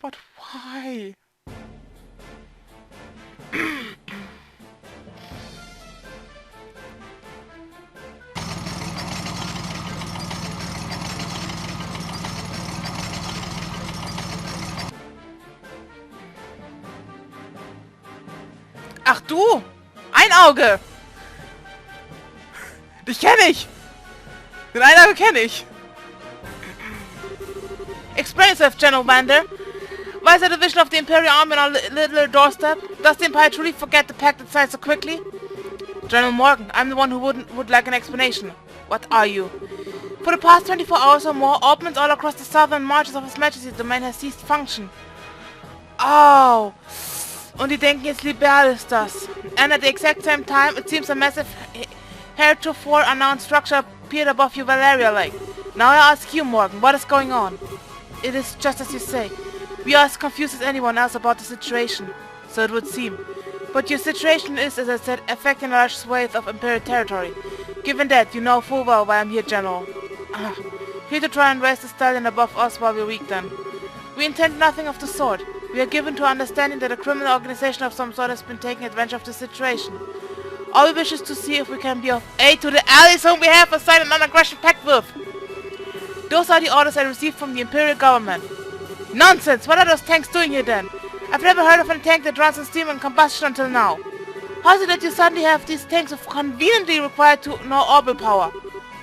But why? Ach du! Ein Auge! Dich kenne ich! Den ein Auge kenne ich! Explain yourself, General Vander. Why is there a division of the Imperial Army on our little doorstep? Does the Empire truly forget the pact that signed so quickly? General Morgan, I'm the one who would like an explanation. What are you? For the past 24 hours or more, openings all across the southern marches of His Majesty's domain has ceased function. Oh! Und die denken jetzt liberal ist das. And at the exact same time, it seems a massive heretofore unknown structure appeared above your Valeria Lake. Now I ask you, Morgan, what is going on? It is just as you say. We are as confused as anyone else about the situation. So it would seem. But your situation is, as I said, affecting a large swathe of Imperial territory. Given that, you know full well why I'm here, General. Here to try and raise the stallion above us while we're weak then. We intend nothing of the sort. We are given to understanding that a criminal organization of some sort has been taking advantage of the situation. All we wish is to see if we can be of aid to the allies whom we have assigned an non-aggression pact with. Those are the orders I received from the Imperial government. Nonsense! What are those tanks doing here then? I've never heard of a tank that runs on steam and combustion until now. How is it that you suddenly have these tanks of conveniently required to no orbital power?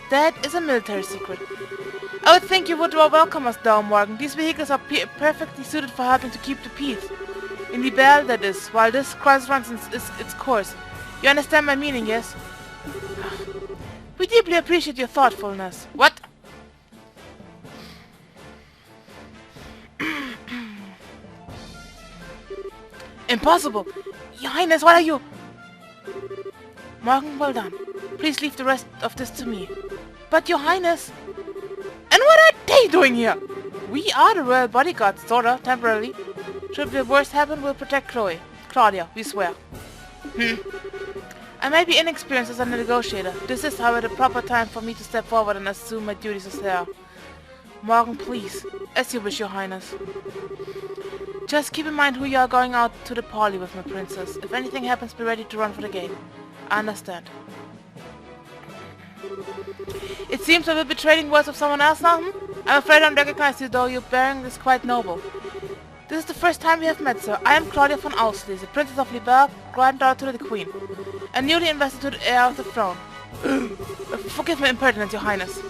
That is a military secret. I would think you would welcome us down, Morgan. These vehicles are perfectly suited for helping to keep the peace. In the Bell, that is, while this crisis runs its course. You understand my meaning, yes? We deeply appreciate your thoughtfulness. What? Impossible! Your Highness, what are you? Morgan, well done. Please leave the rest of this to me. But Your Highness... And what are they doing here? We are the royal bodyguards, sorta, temporarily. Should the worst happen, we'll protect Claudia, we swear. I may be inexperienced as a negotiator. This is, however, the proper time for me to step forward and assume my duties as heir. Morgan, please. As you wish, Your Highness. Just keep in mind who you are going out to the parley with, my princess. If anything happens, be ready to run for the gate. I understand. It seems I will be trading words with someone else now, I'm afraid I don't recognize you, though your bearing is quite noble. This is the first time we have met, sir. I am Claudia von Auslese, Princess of Liberg, granddaughter to the Queen, and newly invested to the heir of the throne. Forgive my impertinence, Your Highness.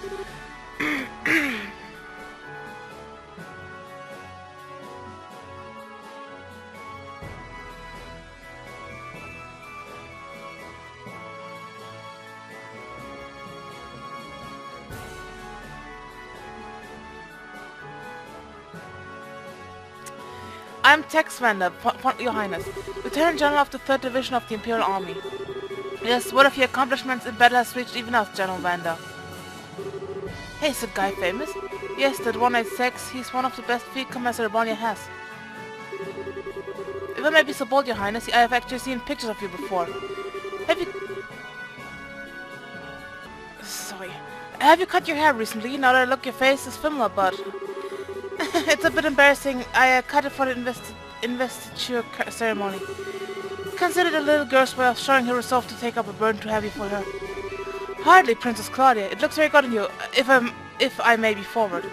I'm Tex Vander, Your Highness, Lieutenant General of the 3rd Division of the Imperial Army. Yes, word of your accomplishments in battle has reached even us, General Vander. Hey, is that guy famous? Yes, that 186, he's one of the best field commanders Rebellion has. If I may be so bold, Your Highness, I have actually seen pictures of you before. Have you cut your hair recently? Now that I look, your face is similar, but... It's a bit embarrassing. I cut it for the investiture ceremony. Consider the little girl's way of showing her resolve to take up a burden too heavy for her. Hardly, Princess Claudia. It looks very good on you, if I may be forward.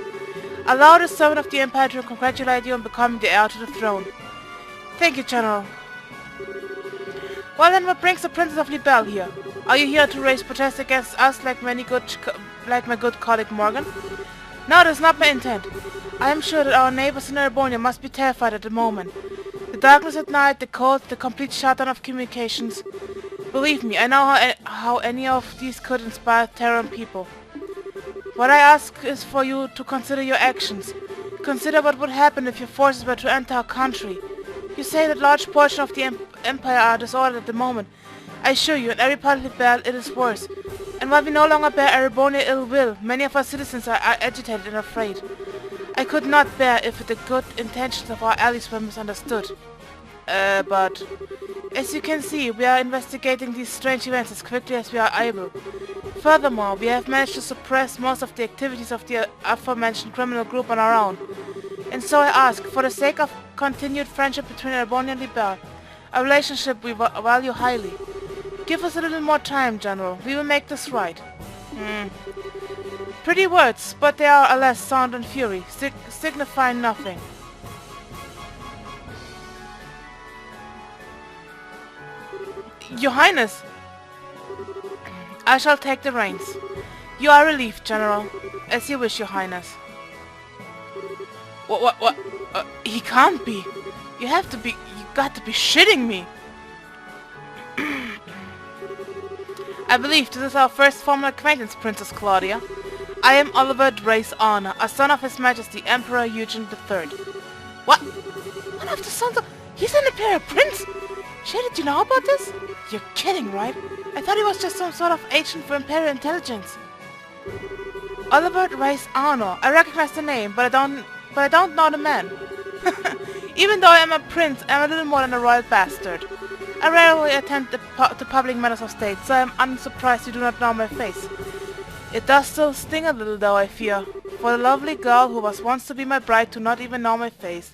Allow the servant of the Empire to congratulate you on becoming the heir to the throne. Thank you, General. Well then, what brings the Princess of Libelle here? Are you here to raise protest against us like my good colleague Morgan? No, that's not my intent. I am sure that our neighbors in Erebonia must be terrified at the moment. The darkness at night, the cold, the complete shutdown of communications. Believe me, I know how any of these could inspire terror in people. What I ask is for you to consider your actions. Consider what would happen if your forces were to enter our country. You say that large portions of the Empire are disordered at the moment. I assure you, in every part of the belt it is worse. And while we no longer bear Erebonia ill will, many of our citizens are agitated and afraid. I could not bear if the good intentions of our allies were misunderstood. But... As you can see, we are investigating these strange events as quickly as we are able. Furthermore, we have managed to suppress most of the activities of the aforementioned criminal group on our own. And so I ask, for the sake of continued friendship between Ereboni and Libelle, a relationship we value highly, give us a little more time, General. We will make this right. Pretty words, but they are alas sound and fury, signifying nothing. Your Highness! I shall take the reins. You are relieved, General. As you wish, Your Highness. What? He can't be. You got to be shitting me. I believe this is our first formal acquaintance, Princess Claudia. I am Oliver Dre's Honor, a son of His Majesty Emperor Eugene III. What? One of the sons of... He's an Imperial Prince? Shit, did you know about this? You're kidding, right? I thought he was just some sort of agent for Imperial Intelligence. Oliver Dre's Honor. I recognize the name, but I don't know the man. Even though I am a prince, I am a little more than a royal bastard. I rarely attend to public matters of state, so I am unsurprised you do not know my face. It does still sting a little, though, I fear, for the lovely girl who was once to be my bride to not even know my face.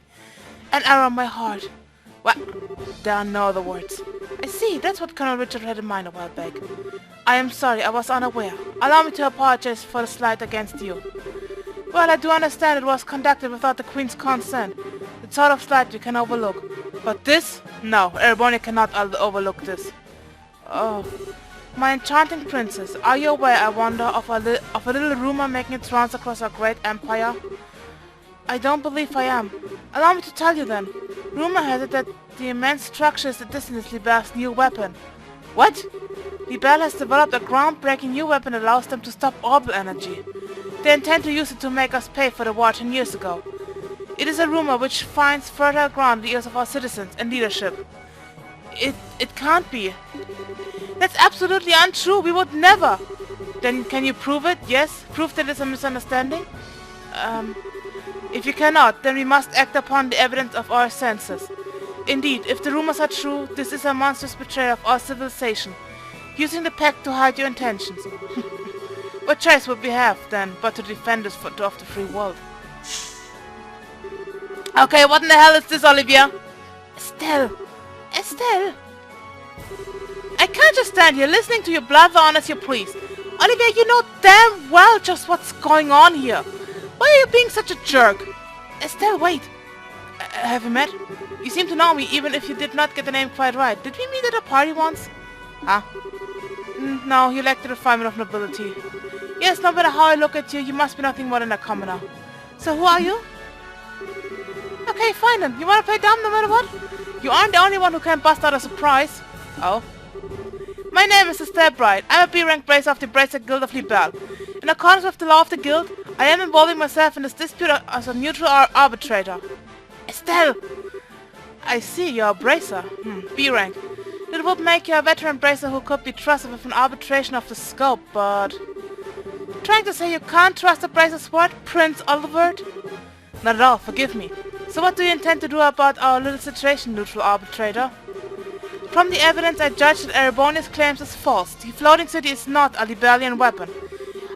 An arrow in my heart. Well, there are no other words. I see, that's what Colonel Richard had in mind a while back. I am sorry, I was unaware. Allow me to apologize for the slight against you. Well, I do understand it was conducted without the Queen's consent. The sort of slight you can overlook. But this? No, Ereboni cannot overlook this. Oh. My enchanting princess, are you aware, I wonder, of a little rumor making its rounds across our great empire? I don't believe I am. Allow me to tell you then. Rumor has it that the immense structure is the distance Libelle's new weapon. What? Libelle has developed a groundbreaking new weapon that allows them to stop orbital energy. They intend to use it to make us pay for the war 10 years ago. It is a rumor which finds fertile ground in the ears of our citizens and leadership. It can't be. That's absolutely untrue. We would never. Then can you prove it? Yes? Prove that it's a misunderstanding? If you cannot, then we must act upon the evidence of our senses. Indeed, if the rumors are true, this is a monstrous betrayal of our civilization, using the pact to hide your intentions. What choice would we have, then, but to defend us of the free world? Okay, what in the hell is this, Olivia? Estelle! Estelle! I can't just stand here listening to you blather on as you please. Olivia, you know damn well just what's going on here. Why are you being such a jerk? Estelle, wait. Have we met? You seem to know me, even if you did not get the name quite right. Did we meet at a party once? Huh? No, you lack the refinement of nobility. Yes, no matter how I look at you, you must be nothing more than a commoner. So who are you? Okay, fine then. You want to play dumb no matter what? You aren't the only one who can bust out a surprise. Oh? My name is Estelle Bright. I'm a B-rank bracer of the Bracer Guild of Libelle. In accordance with the law of the guild, I am involving myself in this dispute as a neutral arbitrator. Estelle! I see, you're a bracer. B-rank. It would make you a veteran bracer who could be trusted with an arbitration of the scope, but... Trying to say you can't trust a bracer's word, Prince Oliver? Not at all, forgive me. So what do you intend to do about our little situation, neutral arbitrator? From the evidence, I judge that Ereboni's claims is false. The floating city is not a Libellian weapon.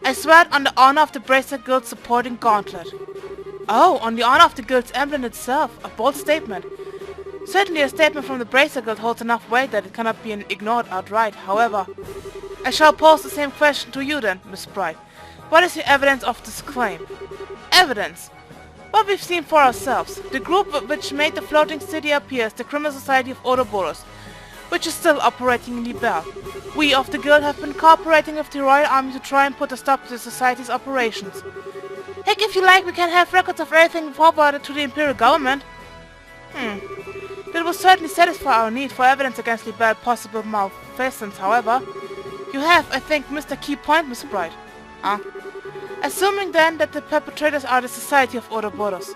I swear it on the honor of the Bracer Guild's supporting gauntlet. Oh, on the honor of the Guild's emblem itself. A bold statement. Certainly a statement from the Bracer Guild holds enough weight that it cannot be ignored outright. However, I shall pose the same question to you then, Miss Bright. What is the evidence of this claim? Evidence? What we've seen for ourselves. The group which made the floating city appear is the Criminal Society of Ouroboros, which is still operating in Libelle. We of the Guild have been cooperating with the Royal Army to try and put a stop to the Society's operations. Heck, if you like, we can have records of everything forwarded to the Imperial Government. That will certainly satisfy our need for evidence against Libelle possible malfeasance, however. You have, I think, missed a key point, Miss Bright. Assuming then that the perpetrators are the Society of Ouroboros,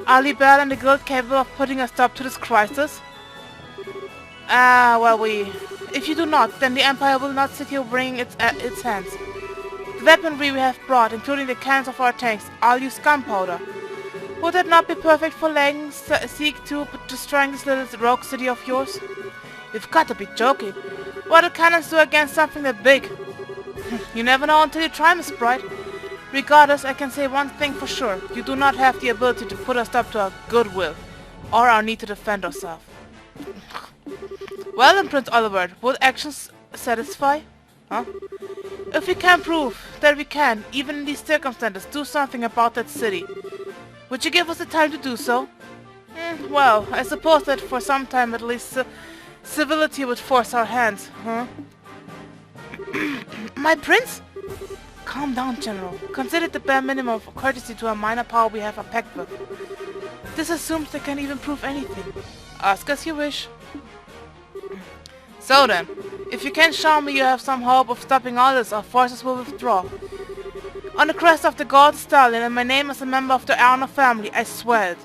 are Libelle and the Guild capable of putting a stop to this crisis? If you do not, then the Empire will not sit here wringing its hands. The weaponry we have brought, including the cannons of our tanks, all use gunpowder. Would that not be perfect for laying siege to destroying this little rogue city of yours? You've got to be joking. What do cannons do against something that big? You never know until you try, Miss Bright. Regardless, I can say one thing for sure. You do not have the ability to put a stop to our goodwill, or our need to defend ourselves. Well then, Prince Oliver, would actions satisfy? Huh? If we can prove that we can, even in these circumstances, do something about that city, would you give us the time to do so? Well, I suppose that for some time at least civility would force our hands, huh? My prince? Calm down, General. Consider the bare minimum of courtesy to a minor power we have a pact with. This assumes they can even prove anything. Ask as you wish. So then, if you can show me you have some hope of stopping all this, our forces will withdraw. On the crest of the gold stallion and my name as a member of the Arno family, I swear it.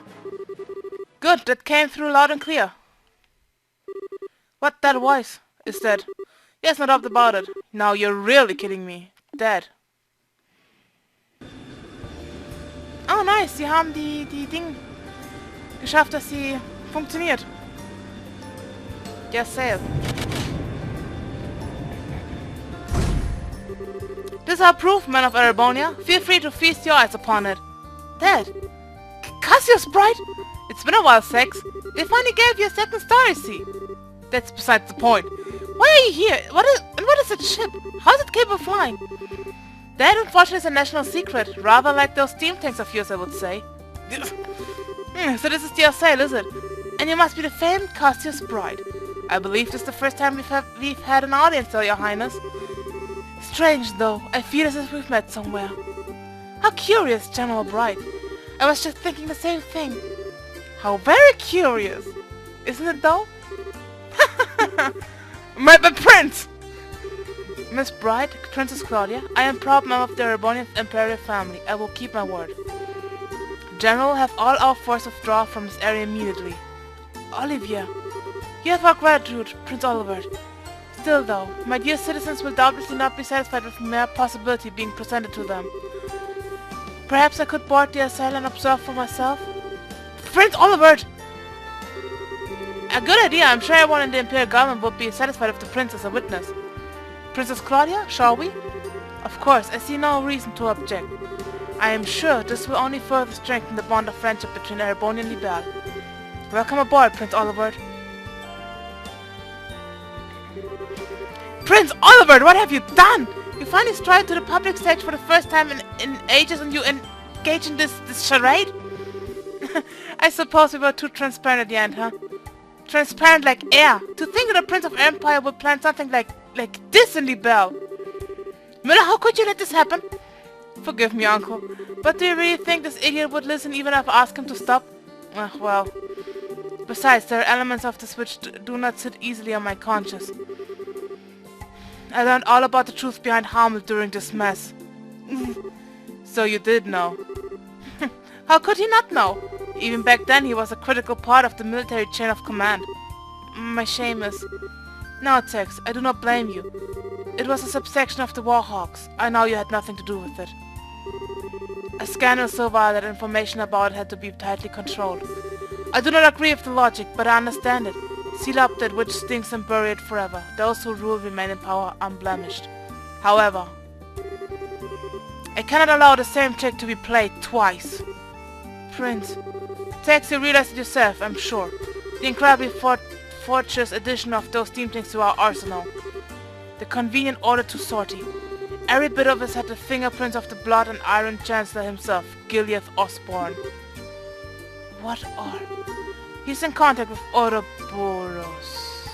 Good, that came through loud and clear. What, that voice? Is dead. Yes, no doubt about it. Now you're really kidding me. Dead. Oh nice, sie haben die Ding geschafft, dass sie funktioniert. Just say it. This is our proof, men of Erebonia. Feel free to feast your eyes upon it. Dead? Cassius Bright? It's been a while, Sex. They finally gave you a second star, you see. That's besides the point. Why are you here? What is that ship? How is it capable of flying? That, unfortunately, is a national secret. Rather like those steam tanks of yours, I would say. So this is the sail, is it? And you must be the famed Cassius Bright. I believe this is the first time we've had an audience, though, Your Highness. Strange, though. I feel as if we've met somewhere. How curious, General Bright. I was just thinking the same thing. How very curious. Isn't it, though? My prince! Miss Bright, Princess Claudia, I am proud member of the Erebonian Imperial family. I will keep my word. General, have all our force withdraw from this area immediately. Olivia, you have our gratitude, Prince Oliver. Still, though, my dear citizens will doubtlessly not be satisfied with mere possibility being presented to them. Perhaps I could board the assail and observe for myself? Prince Oliver! A good idea. I'm sure everyone in the Imperial government would be satisfied with the prince as a witness. Princess Claudia, shall we? Of course, I see no reason to object. I am sure this will only further strengthen the bond of friendship between Erebonia and Libelle. Welcome aboard, Prince Oliver. Prince Oliver, what have you done? You finally stride to the public stage for the first time in ages and you engage in this charade? I suppose we were too transparent at the end, huh? Transparent like air. To think that a Prince of Empire would plan something like this in Libelle. Miller, how could you let this happen? Forgive me, Uncle. But do you really think this idiot would listen even if I ask him to stop? Well. Besides, there are elements of this which do not sit easily on my conscience. I learned all about the truth behind Hamlet during this mess. So you did know. How could he not know? Even back then he was a critical part of the military chain of command. My shame is... No, Tex, I do not blame you. It was a subsection of the Warhawks. I know you had nothing to do with it. A scandal so vile that information about it had to be tightly controlled. I do not agree with the logic, but I understand it. Seal up that which stinks and bury it forever. Those who rule remain in power unblemished. However, I cannot allow the same trick to be played twice. Prince, Tex, you realize it yourself, I'm sure. The incredibly fortress addition of those steam tanks to our arsenal. The convenient order to sortie. Every bit of us had the fingerprints of the blood and iron chancellor himself, Gilead Osborne. What are? He's in contact with Ouroboros.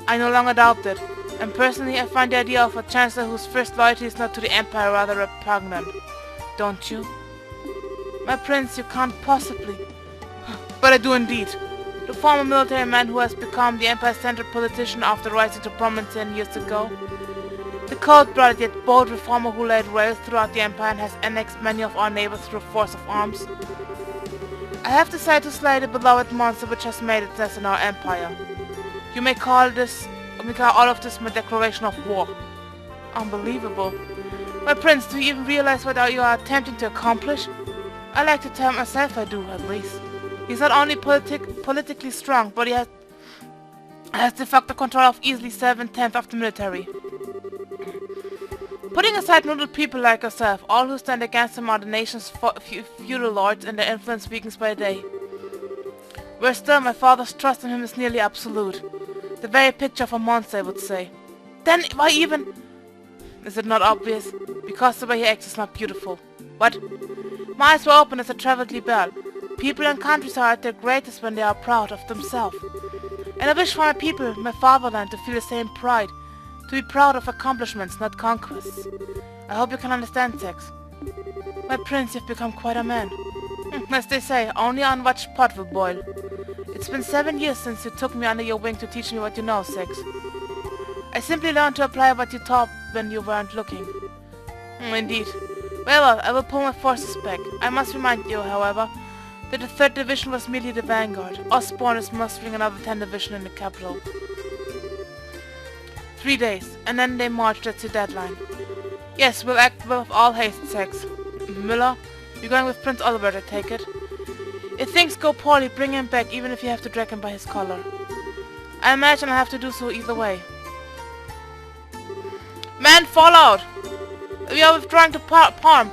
I no longer doubt it, and personally I find the idea of a chancellor whose first loyalty is not to the Empire rather repugnant. Don't you? My prince, you can't possibly. But I do indeed. The former military man who has become the Empire-centered politician after rising to prominence 10 years ago. The cold-blooded yet bold reformer who laid waste throughout the Empire and has annexed many of our neighbors through force of arms. I have decided to slay the beloved monster which has made its nest in our Empire. You may call all of this my declaration of war. Unbelievable. My prince, do you even realize what you are attempting to accomplish? I like to tell myself I do, at least. He's not only politically strong, but he has de facto control of easily 7/10 of the military. Putting aside noodle people like yourself, all who stand against him are the nation's feudal lords and their influence weakens by the day. Whereas still, my father's trust in him is nearly absolute. The very picture of a monster, I would say. Then, why even... Is it not obvious? Because the way he acts is not beautiful. What? My eyes were open as I traveled Libelle. People and countries are at their greatest when they are proud of themselves. And I wish for my people, my fatherland, to feel the same pride. To be proud of accomplishments, not conquests. I hope you can understand, Sex. My prince, you've become quite a man. As they say, only unwatched pot will boil. It's been 7 years since you took me under your wing to teach me what you know, Sex. I simply learned to apply what you taught when you weren't looking. Indeed. Well, I will pull my forces back. I must remind you, however, that the 3rd Division was merely the vanguard. Osborne is mustering another 10 Division in the capital. 3 days, and then they march, that's your deadline. Yes, we'll act with all haste, Sex. Miller, you're going with Prince Oliver, I take it? If things go poorly, bring him back, even if you have to drag him by his collar. I imagine I'll have to do so either way. Men, fall out! We are withdrawing to Parm.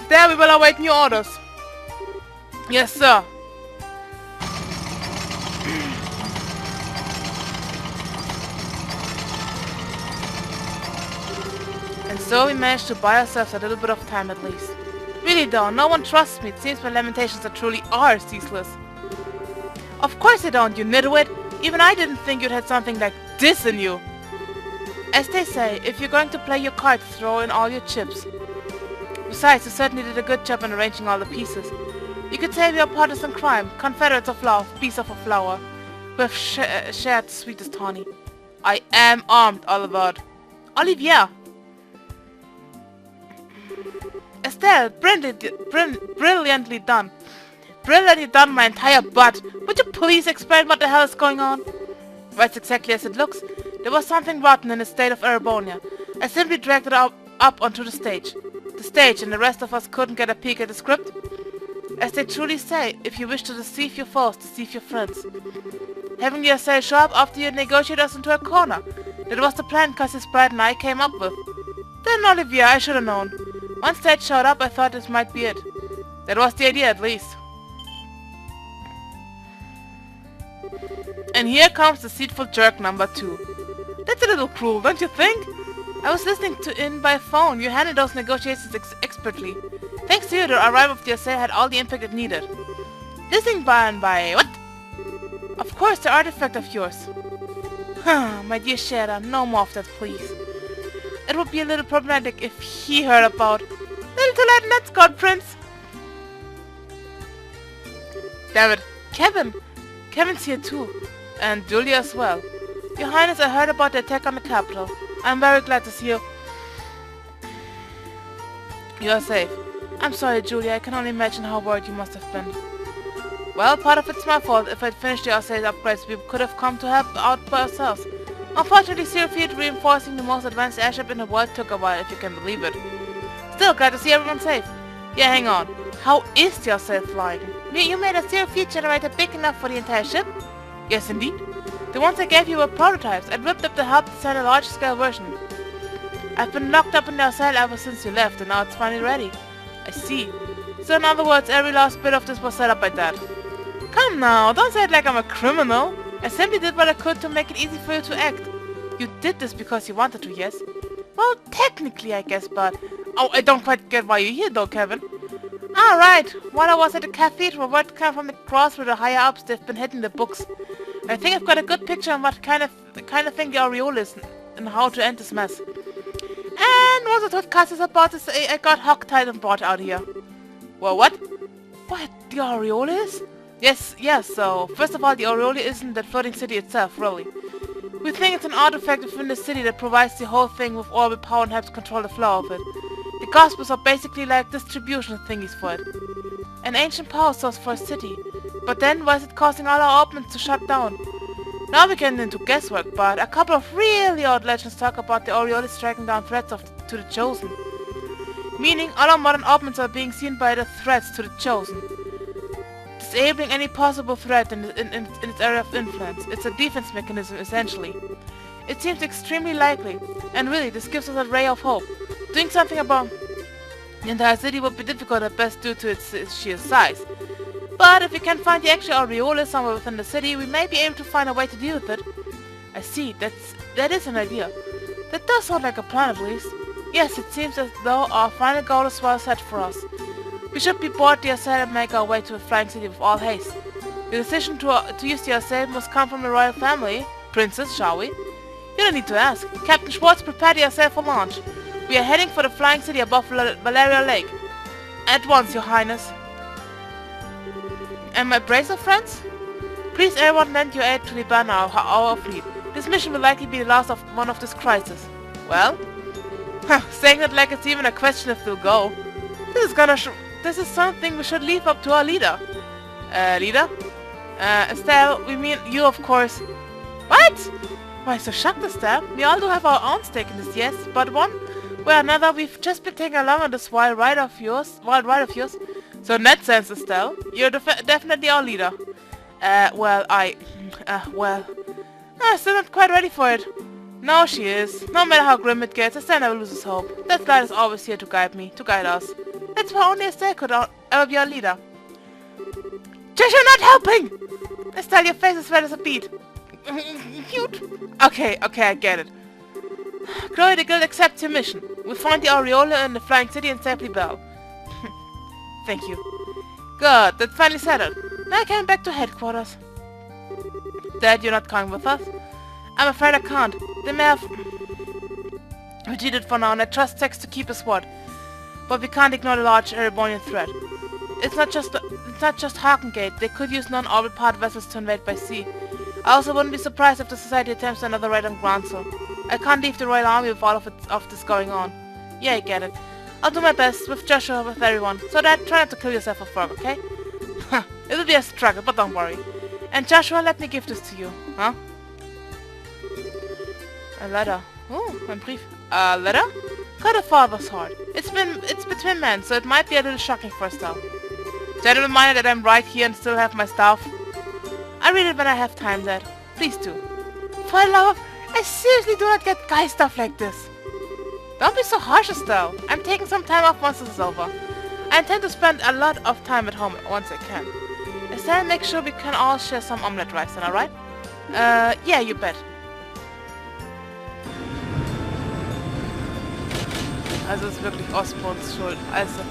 There we will await new orders. Yes, sir. And so we managed to buy ourselves a little bit of time at least. Really though, no one trusts me. It seems my lamentations are ceaseless. Of course they don't, you nitwit. Even I didn't think you'd had something like this in you. As they say, if you're going to play your cards, throw in all your chips. Besides, you certainly did a good job in arranging all the pieces. You could say we are partners in crime, confederates of love, beasts of a flower, who have shared the sweetest honey. I am armed, Oliver. Olivier! Estelle, brilliantly done. Brilliantly done, my entire butt. Would you please explain what the hell is going on? That's exactly as it looks. There was something rotten in the state of Erebonia. I simply dragged it up onto the stage. The stage, and the rest of us couldn't get a peek at the script. As they truly say, if you wish to deceive your foes, deceive your friends. Having the assay show up after you negotiate us into a corner. That was the plan Cassius Bright and I came up with. Then, Olivier, I should have known. Once that showed up, I thought this might be it. That was the idea, at least. And here comes deceitful jerk number 2. That's a little cruel, don't you think? I was listening in by phone. You handled those negotiations expertly. Thanks to you, the arrival of the assay had all the impact it needed. Listening by what? Of course, the artifact of yours. My dear Shadow, no more of that, please. It would be a little problematic if he heard about... Little too late in that score, Prince. Damn it. Kevin's here too. And Julia as well. Your Highness, I heard about the attack on the capital. I'm very glad to see you. You are safe. I'm sorry, Julia. I can only imagine how worried you must have been. Well, part of it's my fault. If I'd finished the assay upgrades, we could have come to help out by ourselves. Unfortunately, Searfield reinforcing the most advanced airship in the world took a while, if you can believe it. Still, glad to see everyone safe. Yeah, hang on. How is the assay flying? You made a Searfield generator big enough for the entire ship? Yes, indeed. The ones I gave you were prototypes. I whipped up the help to design a large-scale version. I've been locked up in the cell ever since you left, and now it's finally ready. I see. So in other words, every last bit of this was set up by Dad. Come now, don't say it like I'm a criminal. I simply did what I could to make it easy for you to act. You did this because you wanted to, yes? Well, technically, I guess, but... Oh, I don't quite get why you're here, though, Kevin. Alright, while I was at the cathedral, word came from the cross where the higher-ups they've been hitting the books. I think I've got a good picture on what kind of thing the aureole is and how to end this mess. And once I told Cassius about this, I got hogtied and brought out here. Well, what? What, the aureole is? Yes, so first of all, the aureole isn't that floating city itself, really. We think it's an artifact within the city that provides the whole thing with orbital power and helps control the flow of it. The Gospels are basically like distribution thingies for it. An ancient power source for a city. But then, why is it causing all our openings to shut down? Now we're getting into guesswork, but a couple of really odd legends talk about the aureole striking down threats to the Chosen. Meaning, all our modern openings are being seen by the threats to the Chosen. Disabling any possible threat in its area of influence. It's a defense mechanism, essentially. It seems extremely likely And really, this gives us a ray of hope. Doing something about the entire city would be difficult at best due to its sheer size. But if we can find the actual aureole somewhere within the city, we may be able to find a way to deal with it. I see, that is an idea. That does sound like a plan at least. Yes, it seems as though our final goal is well set for us. We should be board the Arcade and make our way to the Flying City with all haste. The decision to use the Arcade must come from the royal family. Princess, shall we? You don't need to ask. Captain Schwartz, prepare the Arcade for launch. We are heading for the Flying City above Valeria Lake. At once, Your Highness. And my bracer friends? Please everyone lend your aid to the banner of our fleet. This mission will likely be the last of one of this crisis. Well? Saying that like it's even a question if they'll go. This is something we should leave up to our leader. Leader? Estelle, we mean you, of course. What? Why so shocked, Estelle? We all do have our own stake in this, yes, but one way or another, we've just been taking along on this wild ride of yours. So in that sense, Estelle, you're definitely our leader. Still not quite ready for it. No, she is. No matter how grim it gets, Estelle never loses hope. That light is always here to guide us. That's why only Estelle could ever be our leader. Just you're not helping! Estelle, your face is red as a beet. Cute. Okay, I get it. Chloe the Guild accepts your mission. We'll find the aureole in the Flying City and safely Belle. Thank you. Good, that's finally settled. Now I can back to headquarters. Dad, you're not coming with us? I'm afraid I can't. They may have retreated for now, and I trust Tex to keep his word. But we can't ignore the large Erebonian threat. It's not just Harkengate. They could use non-orbit part vessels to invade by sea. I also wouldn't be surprised if the Society attempts another raid on Groundsel. I can't leave the Royal Army with all of this going on. Yeah, I get it. I'll do my best, with Joshua, with everyone. So Dad, try not to kill yourself with work, okay? It'll be a struggle, but don't worry. And Joshua, let me give this to you, huh? A letter. Oh, ein Brief. A letter? Got a father's heart. It's between men, so it might be a little shocking for Estelle. Gentle reminder that I'm right here and still have my stuff. I read it when I have time, Dad. Please do. For the love of... I seriously do not get guy stuff like this. Don't be so harsh, Estelle. I'm taking some time off once this is over. I intend to spend a lot of time at home once I can. Estelle, make sure we can all share some omelette rice then, alright? Yeah, you bet. Also, es ist wirklich Osborns Schuld. Also...